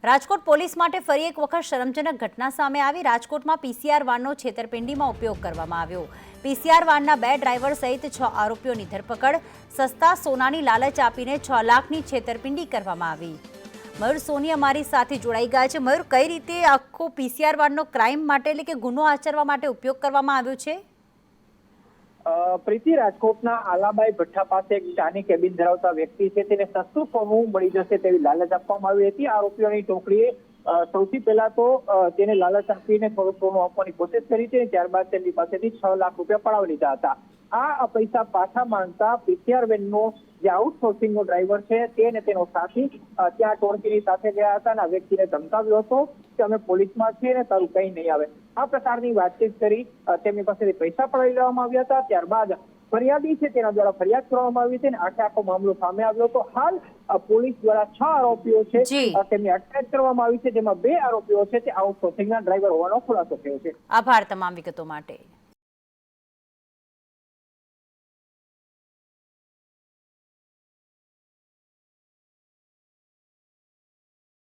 Rajkot police માટે ફરી એક વખત શરમજનક ઘટના સામે આવી। રાજકોટમાં પીસીઆર વાનનો છેતરપિંડીમાં ઉપયોગ કરવામાં આવ્યો। પીસીઆર વાનના 2 ડ્રાઈવર સહિત 6 આરોપીઓની ધરપકડ। સસ્તા સોનાની લાલચ આપીને 6 લાખની છેતરપિંડી કરવામાં આવી। મયુર સોની અમારી સાથે જોડાઈ ગયા છે। મયુર, કઈ રીતે આખો પીસીઆર વાનનો ક્રાઇમ માટે એટલે કે ગુનો આચરવા માટે ઉપયોગ કરવામાં આવ્યો છે? પ્રીતિ, રાજકોટના આલાબાઈ ભઠ્ઠા પાસે એક ચાની કેબિન ધરાવતા વ્યક્તિ છે, તેને સસ્તું સોનું મળી જશે તેવી લાલચ આપવામાં આવી હતી। આરોપીઓની ટોકરીએ સૌથી પહેલા તો તેને લાલચ આપીને થોડું સોનું આપવાની કોશિશ કરી છે, ત્યારબાદ તેમની પાસેથી 6 લાખ રૂપિયા પડાવી લીધા હતા। આ પૈસા પાછા માંગતા પીસીઆર વેનનો જે આઉટસોર્સિંગનો ડ્રાઈવર છે તેને તેનો સાથી ત્યાં ટોળકીની સાથે ગયા હતા અને આ વ્યક્તિને ધમકાવ્યો હતો કે અમે પોલીસમાં છીએ ને તારું કંઈ નહીં આવે। આ પ્રકારની વાતચીત કરી તેમની પાસેથી પૈસા પડાવી લેવામાં આવ્યા હતા। ત્યારબાદ ફરિયાદી છે તેના દ્વારા ફરિયાદ કરવામાં આવી છે અને આખો મામલો સામે આવ્યો હતો। હાલ પોલીસ દ્વારા 6 આરોપીઓ છે તેમની અટકાયત કરવામાં આવી છે, જેમાં 2 આરોપીઓ છે તે આઉટસોર્સિંગના ડ્રાઈવર હોવાનો ખુલાસો થયો છે। આભાર તમામ વિગતો માટે।